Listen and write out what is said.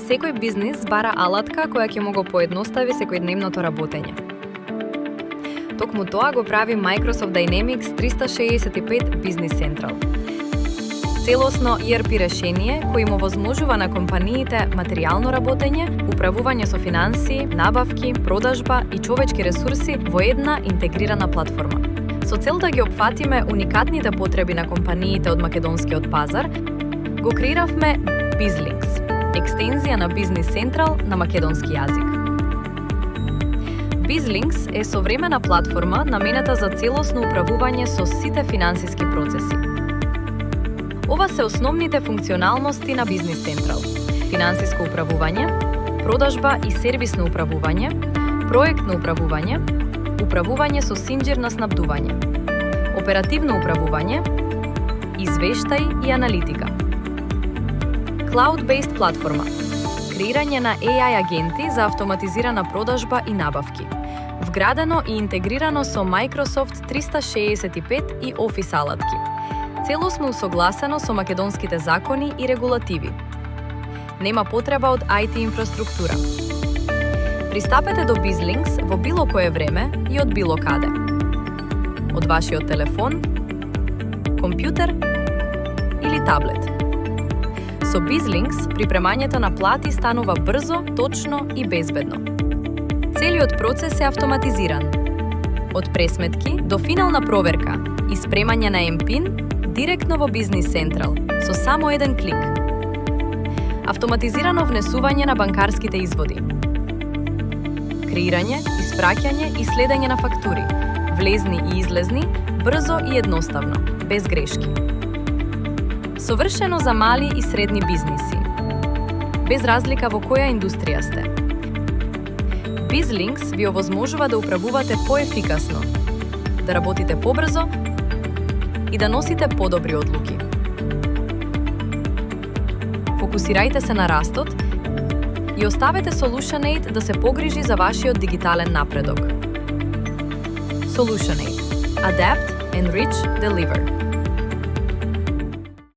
Секој бизнис бара алатка која ќе му го поедностави секојдневното работење. Токму тоа го прави Microsoft Dynamics 365 Business Central. Целосно ERP решение кој му возможува на компаниите материјално работење, управување со финансии, набавки, продажба и човечки ресурси во една интегрирана платформа. Со цел да ги опфатиме уникатните потреби на компаниите од македонскиот пазар, го креиравме BizLinks, екстензија на Business Central на македонски јазик. BizLinks е современа платформа наменета за целосно управување со сите финансиски процеси. Ова се основните функционалности на Business Central: финансиско управување, продажба и сервисно управување, проектно управување, управување со синџир на снабдување, оперативно управување, извештај и аналитика. Cloud-based платформа, креирање на AI агенти за автоматизирана продажба и набавки, вградено и интегрирано со Microsoft 365 и Office алатки, целосно усогласено со македонските закони и регулативи. Нема потреба од IT инфраструктура. Пристапете до BizLinks во било кое време и од било каде. Од вашиот телефон, компјутер или таблет. Со BizLinks припремањето на плати станува брзо, точно и безбедно. Целиот процес е автоматизиран. Од пресметки до финална проверка и спремање на МПИН директно во Business Central, со само еден клик. Автоматизирано внесување на банкарските изводи. Креирање, испраќање и следење на фактури, влезни и излезни, брзо и едноставно, без грешки. Совршено за мали и средни бизниси, без разлика во која индустрија сте. BizLinks ви овозможува да управувате поефикасно, да работите побрзо и да носите подобри одлуки. Фокусирајте се на растот и оставете Solutionate да се погрижи за вашиот дигитален напредок. Solutionate. Adapt, Enrich, Deliver.